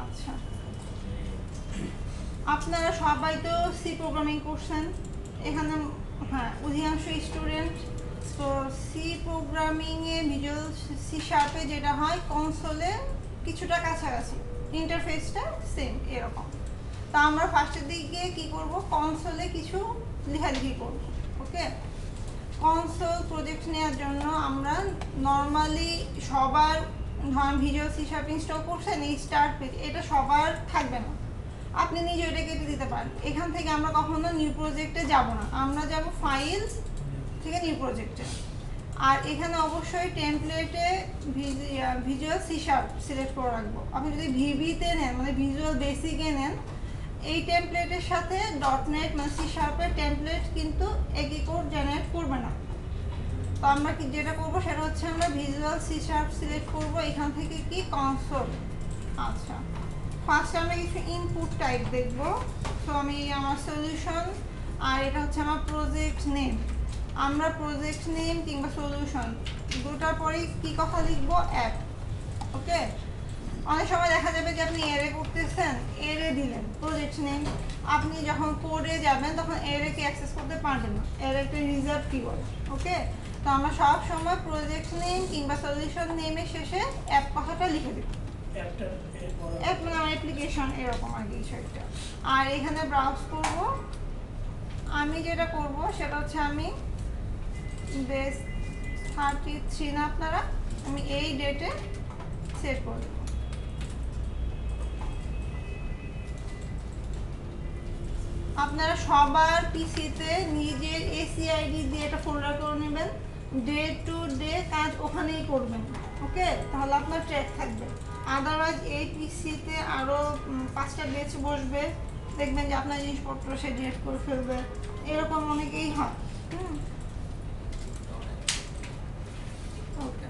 আচ্ছা, আপনারা সবাই তো সি প্রোগ্রামিং করছেন এখানে, হ্যাঁ অধিকাংশ স্টুডেন্ট। তো সি প্রোগ্রামিংয়ে ভিজুয়াল সি শার্পে যেটা হয় কনসোলে কিছুটা কাছাকাছি, ইন্টারফেসটা সেম এরকম। তা আমরা ফার্স্টের দিকে কি করব, কনসোলে কিছু লেখালেখি করব। ওকে, কনসোল প্রজেক্ট নেওয়ার জন্য আমরা নর্মালি সবার, ধরেন ভিজুয়াল সি শার্প ইনস্টল করছেন, এই স্টার্ট পেজ এটা সবার থাকবে না, আপনি নিজে ওটা কেটে দিতে পারেন। এখান থেকে আমরা কখনো নিউ প্রজেক্টে যাব না, আমরা যাব ফাইলস থেকে নিউ প্রজেক্টে। আর এখানে অবশ্যই টেমপ্লেটে ভিজুয়াল সি শার্প সিলেক্ট করে রাখবো। আপনি যদি ভিবিতে নেন, মানে ভিজুয়াল বেসিকে নেন, এই টেমপ্লেটের সাথে .NET মানে সি শার্পের টেমপ্লেট কিন্তু একই কোড জেনারেট করবে না। তো আমরা কি যেটা করবো সেটা হচ্ছে আমরা ভিজুয়াল সি শার্প সিলেক্ট করবো, এখান থেকে কি কনসোল। আচ্ছা, ফার্স্ট আমরা কিছু ইনপুট টাইপ দেখব। তো আমি আমার সলিউশন, আর এটা হচ্ছে আমার প্রজেক্ট নেম। আমরা প্রজেক্ট নেম কিংবা সলিউশন দুটার পরেই কি কথা লিখবো, অ্যাপ। ওকে, অনেক সময় দেখা যাবে যে আপনি এরে করতেছেন, এরে দিলেন প্রজেক্ট নেম, আপনি যখন কোডে যাবেন তখন এরেকে অ্যাক্সেস করতে পারবেন না, এর একটা রিজার্ভ কিওয়ার্ড। ওকে, তো আমরা সব সময় প্রজেক্ট নেম কিংবা সলিউশন নেমের শেষে অ্যাপ কথাটা লিখে দেব, অ্যাপ মানে অ্যাপ্লিকেশন এরকম আর কিছু একটা। আর এখানে ব্রাউজ করব, আমি যেটা করব সেটা হচ্ছে আমি বেস 33 না আপনারা, আমি এই ডেটে সেট করে দেব। আপনারা সবার পিসিতে নিজের এসিআইডি দিয়ে একটা ফোল্ডার করে নেবেন, ডে টু ডে কাজ ওখানেই করবেন। ওকে, তাহলে আপনার ট্র্যাক থাকবে। আদারওয়াইজ এই পিসিতে আরও 5টা ব্যাচ বসবে, দেখবেন যে আপনার জিনিসপত্র সে ডিলিট করে ফেলবে, এরকম অনেকেই হয়। ওকে,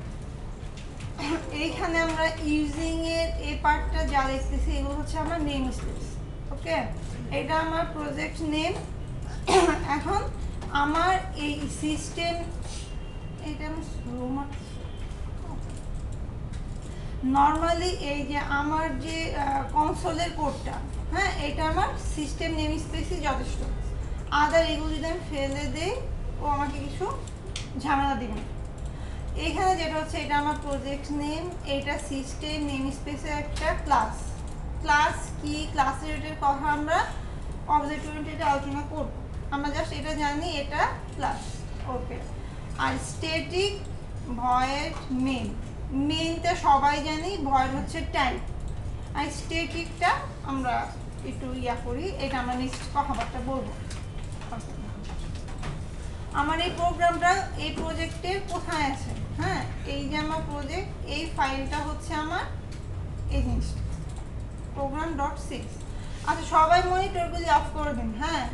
এইখানে আমরা ইউজিং এর এই পার্টটা যা দেখতেছি এগুলো হচ্ছে আমার নেম স্পেস। ওকে, এটা আমার প্রজেক্ট নেম। এখন আমার এই সিস্টেম, এটা আমি নর্মালি এই যে আমার যে কনসোলের কোডটা, হ্যাঁ এটা আমার সিস্টেম নেম স্পেসই যথেষ্ট। আদার এগুলো যদি আমি ফেলে দেই ও আমাকে কিছু ঝামেলা দিবে। এখানে যেটা হচ্ছে এটা আমার প্রজেক্ট নেম, এটা সিস্টেম নেম স্পেসের একটা ক্লাস। ক্লাস কি, ক্লাস রিলেটেড কথা আমরা অবজেক্ট ওরিয়েন্টেডে আলোচনা করব, আমরা জাস্ট এটা জানি এটা ক্লাস। ওকে, আর স্ট্যাটিক ভয়েড মেইন, মেইনটা সবাই জানি, ভয়েড হচ্ছে টাইপ, আর স্ট্যাটিকটা আমরা একটু করি, এটা আমরা নেক্সট কথাবার্তা বলবো। আমার এই প্রোগ্রামটা এই প্রজেক্টের কোথায় আছে, হ্যাঁ এই যে আমার প্রজেক্ট, এই ফাইলটা হচ্ছে আমার এই জিনিসটা program.6। আচ্ছা, সবাই মনিটরগুলি অফ করে দিন। হ্যাঁ,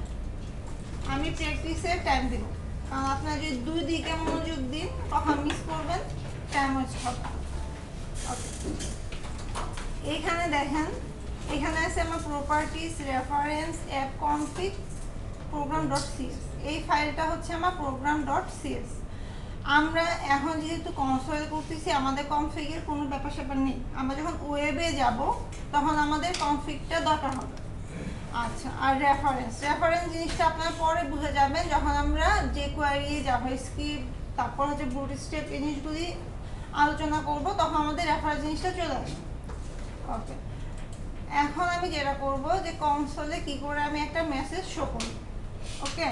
আমি প্র্যাকটিসের টাইম দেব, কারণ আপনারা যদি 2 দিকে মনোযোগ দিন তখন মিস করবেন, টাইম ওয়েস্ট হবে। ওকে, এইখানে দেখেন, এখানে আছে আমার properties, reference, app config, program.cs। এই ফাইলটা হচ্ছে আমার program.cs। আমরা এখন যেহেতু কনসোলে করতেছি, আমাদের কনফিগের কোনো ব্যাপার স্যাপার নেই। আমরা যখন ওয়েবে যাব তখন আমাদের কনফিগটা দরকার হবে। আচ্ছা, আর রেফারেন্স, রেফারেন্স জিনিসটা আপনারা পরে বুঝে যাবেন যখন আমরা যে কোয়ারি, জাভাস্ক্রিপ্ট, তারপর হচ্ছে বুটস্ট্র্যাপ এই জিনিসগুলি আলোচনা করব, তখন আমাদের রেফারেন্স জিনিসটা চলে আসবে। ওকে, এখন আমি যেটা করব যে কনসোলে কি করে আমি একটা মেসেজ শো করি। ওকে,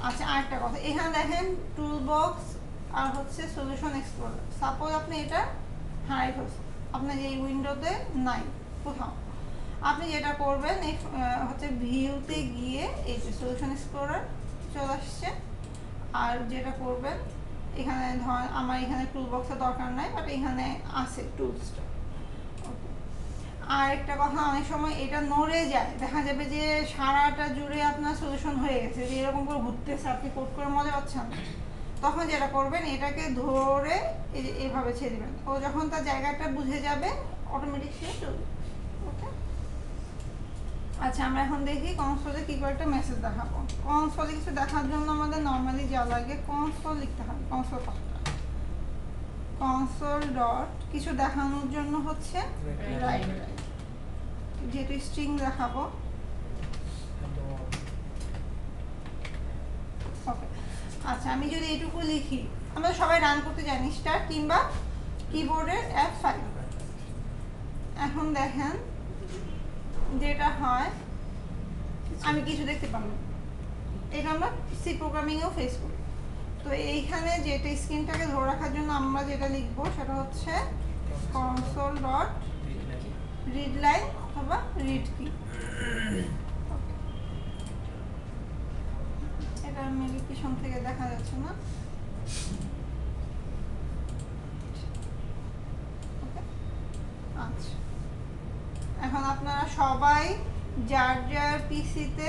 আচ্ছা আরেকটা কথা, এখানে দেখেন টুল বক্স আর হচ্ছে সলিউশন এক্সপ্লোরার। সাপোজ আপনি এটা হারাই ফেলছেন, আপনার এই উইন্ডোতে নাই কোথাও, আপনি যেটা করবেন এই হচ্ছে ভিউতে গিয়ে এই যে সলিউশন এক্সপ্লোরার চলে আসছে, আর যেটা করবেন এখানে ধরেন আমার এখানে টুল বক্সের দরকার নাই, বাট এখানে আছে টুলসটা। আর একটা কথা, অনেক সময় এটা নড়ে যায়, দেখা যাবে যে সারাটা জুড়ে আপনার সলিউশন হয়ে গেছে, যে এরকম করে ঘুরতেছে, আপনি কোড করে মজা পাচ্ছেন, তখন যেটা করবেন এটাকে ধরে এই যে এইভাবে ছেড়ে দেবেন, ও যখন তার জায়গাটা বুঝে যাবে অটোমেটিক সে চলবে। ওকে, আচ্ছা আমরা এখন দেখি কনসোলে কি করে একটা মেসেজ দেখাবো। কনসোলে কিছু দেখার জন্য আমাদের নর্মালি যা লাগে কনসোল লিখতে হবে। কনসোল কথাটা, কনসোল ডট কিছু দেখানোর জন্য হচ্ছে রাইট রাইট। যেহেতু স্ট্রিং দেখাবো। ওকে, আচ্ছা আমি যদি এটুকু লিখি, আমরা সবাই রান করতে জানি স্টার্ট কিংবা কিবোর্ডের F5। এখন দেখেন যেটা হয় আমি কিছু দেখতে পাবো, এটা আমরা সি প্রোগ্রামিংয়েও ফেস করি। তো এইখানে যেটা স্ক্রিনটাকে ধরে রাখার জন্য আমরা যেটা লিখবো সেটা হচ্ছে console.readline অথবা read key। এটা মেবি পিছন থেকে দেখা যাচ্ছে না। আচ্ছা, এখন আপনারা সবাই যার যার পিসিতে